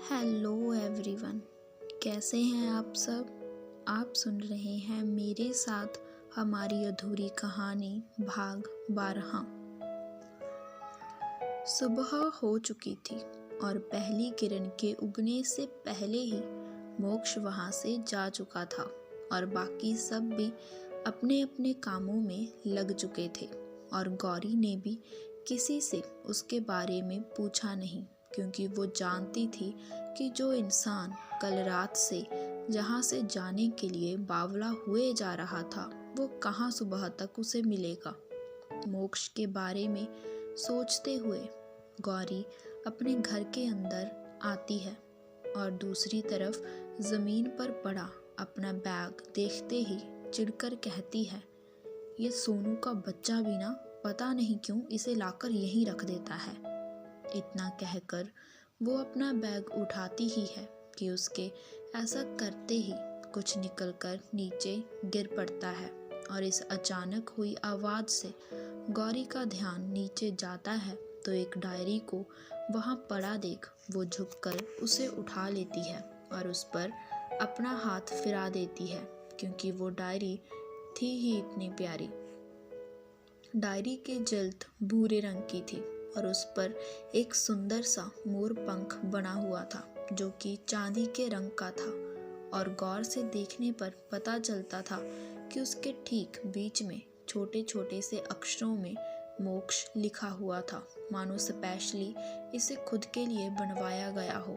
Hello everyone, कैसे हैं आप सब। आप सुन रहे हैं मेरे साथ हमारी अधूरी कहानी भाग 12। सुबह हो चुकी थी और पहली किरण के उगने से पहले ही मोक्ष वहां से जा चुका था और बाकी सब भी अपने अपने कामों में लग चुके थे। और गौरी ने भी किसी से उसके बारे में पूछा नहीं, क्योंकि वो जानती थी कि जो इंसान कल रात से जहाँ से जाने के लिए बावला हुए जा रहा था वो कहाँ सुबह तक उसे मिलेगा। मोक्ष के बारे में सोचते हुए गौरी अपने घर के अंदर आती है और दूसरी तरफ ज़मीन पर पड़ा अपना बैग देखते ही चिढ़कर कहती है, ये सोनू का बच्चा भी ना पता नहीं क्यों इसे लाकर यहीं रख देता है। इतना कहकर वो अपना बैग उठाती ही है कि उसके ऐसा करते ही कुछ निकलकर नीचे गिर पड़ता है और इस अचानक हुई आवाज़ से गौरी का ध्यान नीचे जाता है तो एक डायरी को वहाँ पड़ा देख वो झुककर उसे उठा लेती है और उस पर अपना हाथ फिरा देती है, क्योंकि वो डायरी थी ही इतनी प्यारी। डायरी के जल्द भूरे रंग की थी और उस पर एक सुंदर सा मोर पंख बना हुआ था जो कि चांदी के रंग का था। और गौर से देखने पर पता चलता था कि उसके ठीक बीच में छोटे छोटे से अक्षरों में मोक्ष लिखा हुआ था, मानो स्पेशली इसे खुद के लिए बनवाया गया हो।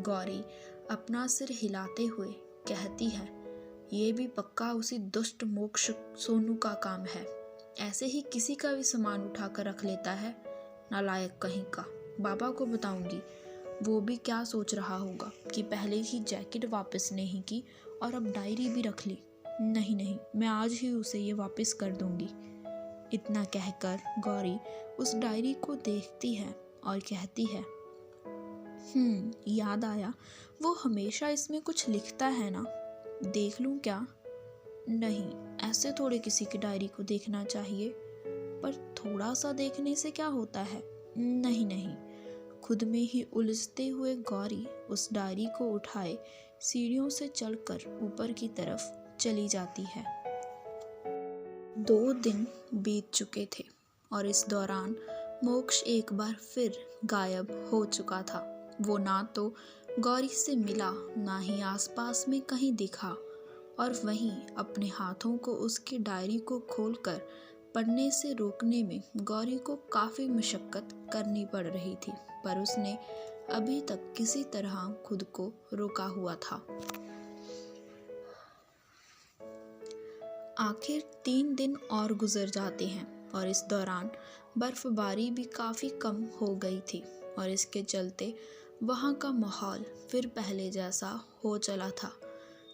गौरी अपना सिर हिलाते हुए कहती है, ये भी पक्का उसी दुष्ट मोक्ष सोनू का काम है। ऐसे ही किसी का भी सामान उठाकर रख लेता है, नालायक कहीं का। बाबा को बताऊंगी, वो भी क्या सोच रहा होगा कि पहले ही जैकेट वापस नहीं की और अब डायरी भी रख ली। नहीं नहीं, मैं आज ही उसे ये वापस कर दूंगी। इतना कहकर गौरी उस डायरी को देखती है और कहती है, याद आया, वो हमेशा इसमें कुछ लिखता है ना, देख लूं क्या। नहीं, ऐसे थोड़े किसी की डायरी को देखना चाहिए, पर थोड़ा सा देखने से क्या होता है। नहीं नहीं, खुद में ही उलझते हुए गौरी उस डायरी को उठाए सीढ़ियों से चढ़कर ऊपर की तरफ चली जाती है। 2 दिन बीत चुके थे और इस दौरान मोक्ष एक बार फिर गायब हो चुका था। वो ना तो गौरी से मिला, ना ही आसपास में कहीं दिखा और वहीं अपने हाथों को उसकी डायरी को खोलकर पढ़ने से रोकने में गौरी को काफ़ी मशक्क़त करनी पड़ रही थी, पर उसने अभी तक किसी तरह खुद को रोका हुआ था। आखिर 3 दिन और गुजर जाते हैं और इस दौरान बर्फबारी भी काफ़ी कम हो गई थी और इसके चलते वहाँ का माहौल फिर पहले जैसा हो चला था।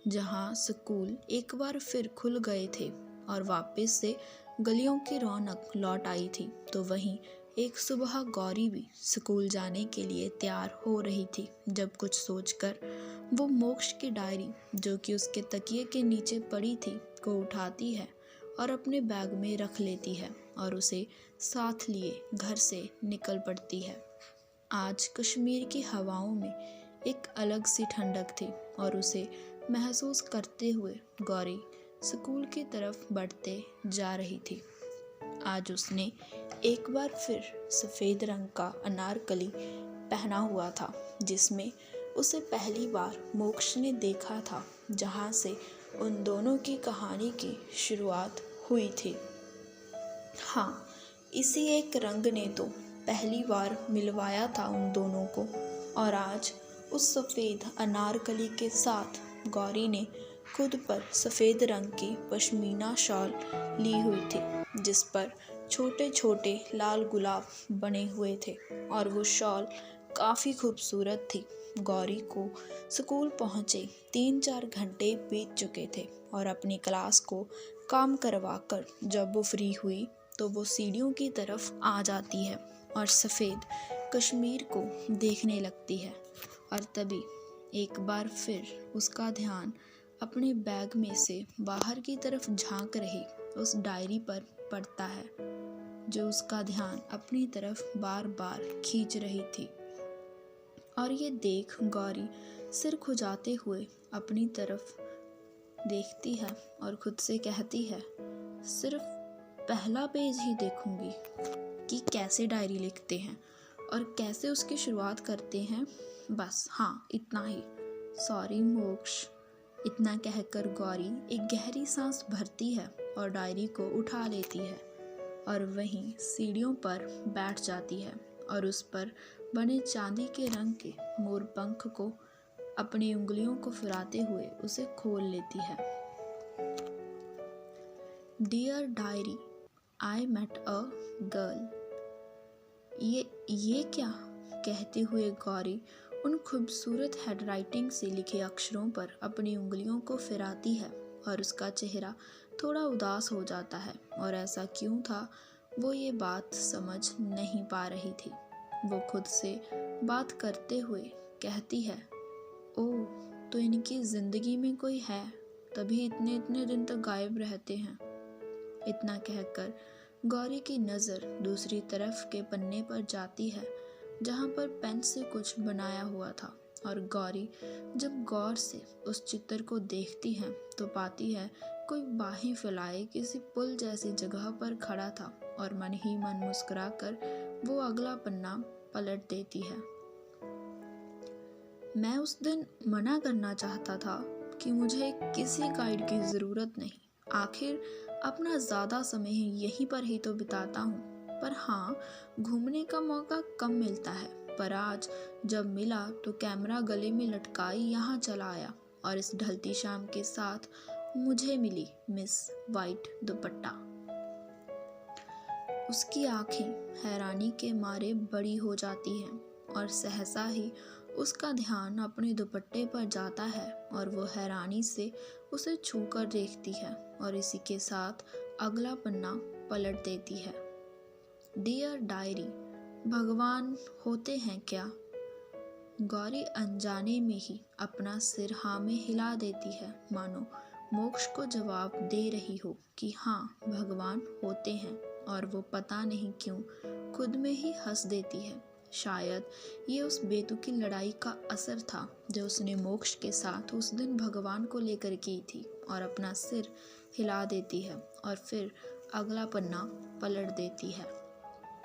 जहाँ स्कूल एक बार फिर खुल गए थे और वापस से गलियों की रौनक लौट आई थी, तो वहीं एक सुबह गौरी भी स्कूल जाने के लिए तैयार हो रही थी जब कुछ सोचकर वो मोक्ष की डायरी जो कि उसके तकिए के नीचे पड़ी थी को उठाती है और अपने बैग में रख लेती है और उसे साथ लिए घर से निकल पड़ती है। आज कश्मीर की हवाओं में एक अलग सी ठंडक थी और उसे महसूस करते हुए गौरी स्कूल की तरफ बढ़ते जा रही थी। आज उसने एक बार फिर सफ़ेद रंग का अनारकली पहना हुआ था, जिसमें उसे पहली बार मोक्ष ने देखा था, जहाँ से उन दोनों की कहानी की शुरुआत हुई थी। हाँ, इसी एक रंग ने तो पहली बार मिलवाया था उन दोनों को। और आज उस सफ़ेद अनारकली के साथ गौरी ने खुद पर सफ़ेद रंग की पश्मीना शॉल ली हुई थी, जिस पर छोटे छोटे लाल गुलाब बने हुए थे और वो शॉल काफ़ी खूबसूरत थी। गौरी को स्कूल पहुँचे 3-4 घंटे बीत चुके थे और अपनी क्लास को काम करवाकर जब वो फ्री हुई तो वो सीढ़ियों की तरफ आ जाती है और सफ़ेद कश्मीर को देखने लगती है। और तभी एक बार फिर उसका ध्यान अपने बैग में से बाहर की तरफ झांक रही उस डायरी पर पड़ता है, जो उसका ध्यान अपनी तरफ बार बार खींच रही थी। और ये देख गौरी सिर खुजाते हुए अपनी तरफ देखती है और खुद से कहती है, सिर्फ पहला पेज ही देखूंगी कि कैसे डायरी लिखते हैं और कैसे उसकी शुरुआत करते हैं। बस हाँ, इतना ही। सॉरी मोक्ष। इतना कहकर गौरी एक गहरी सांस भरती है और डायरी को उठा लेती है और वहीं सीढ़ियों पर बैठ जाती है और उस पर बने चांदी के रंग के मोर पंख को अपनी उंगलियों को फिराते हुए उसे खोल लेती है। Dear diary, I met a girl. ये क्या? कहते हुए गौरी उन खूबसूरत हैंडराइटिंग से लिखे अक्षरों पर अपनी उंगलियों को फिराती है और उसका चेहरा थोड़ा उदास हो जाता है। और ऐसा क्यों था, वो ये बात समझ नहीं पा रही थी। वो खुद से बात करते हुए कहती है, ओह, तो इनकी ज़िंदगी में कोई है, तभी इतने इतने दिन तक गायब रहते हैं। इतना कहकर गौरी की नज़र दूसरी तरफ के पन्ने पर जाती है जहाँ पर पेन से कुछ बनाया हुआ था। और गौरी जब गौर से उस चित्र को देखती है तो पाती है कोई बाहें फैलाए किसी पुल जैसी जगह पर खड़ा था और मन ही मन मुस्कुराकर वो अगला पन्ना पलट देती है। मैं उस दिन मना करना चाहता था कि मुझे किसी गाइड की ज़रूरत नहीं, आखिर अपना ज़्यादा समय यहीं पर ही तो बिताता हूँ। पर हाँ, घूमने का मौका कम मिलता है, पर आज जब मिला तो कैमरा गले में लटकाई यहाँ चला आया और इस ढलती शाम के साथ मुझे मिली मिस वाइट दुपट्टा। उसकी आंखें हैरानी के मारे बड़ी हो जाती हैं और सहसा ही उसका ध्यान अपने दुपट्टे पर जाता है और वो हैरानी से उसे छूकर देखती है और इसी के साथ अगला पन्ना पलट देती है। डियर डायरी, भगवान होते हैं क्या? गौरी अनजाने में ही अपना सिर हाँ में हिला देती है, मानो मोक्ष को जवाब दे रही हो कि हाँ, भगवान होते हैं। और वो पता नहीं क्यों खुद में ही हंस देती है। शायद ये उस बेतुकी लड़ाई का असर था जो उसने मोक्ष के साथ उस दिन भगवान को लेकर की थी। और अपना सिर हिला देती है और फिर अगला पन्ना पलट देती है।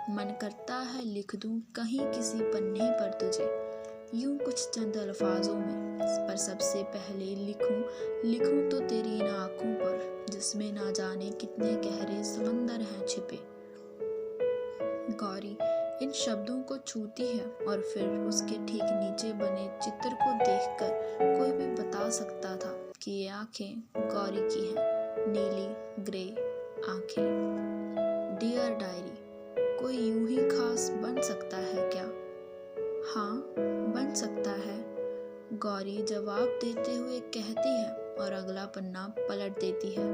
मन करता है लिख दूं कहीं किसी पन्ने पर तुझे, यूं कुछ चंद अल्फाजों में, पर सबसे पहले लिखूं तो तेरी इन आँखों पर जिसमें ना जाने कितने गहरे समंदर हैं छिपे। गौरी इन शब्दों को छूती है और फिर उसके ठीक नीचे बने चित्र को देखकर कोई भी बता सकता था कि ये आंखें गौरी की हैं, नीली ग्रे आंखें। डियर डायरी, कोई यूं ही खास बन सकता है क्या? हाँ, बन सकता है, गौरी जवाब देते हुए कहती है और अगला पन्ना पलट देती है।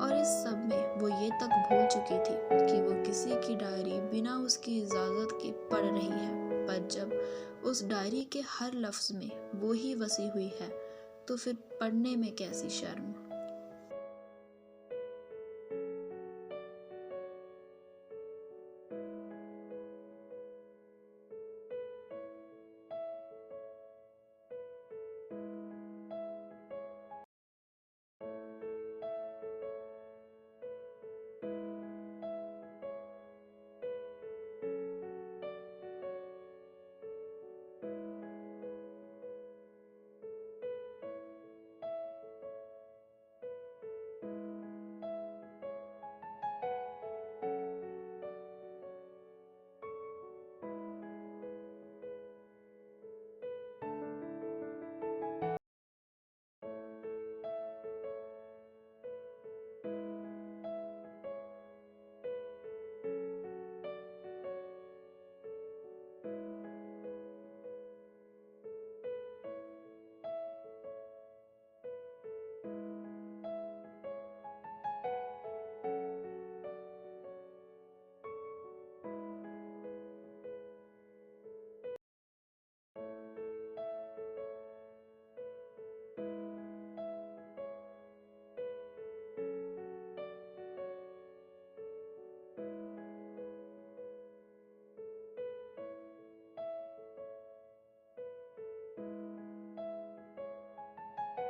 और इस सब में वो ये तक भूल चुकी थी कि वो किसी की डायरी बिना उसकी इजाज़त के पढ़ रही है। पर जब उस डायरी के हर लफ्ज़ में वो ही बसी हुई है तो फिर पढ़ने में कैसी शर्म।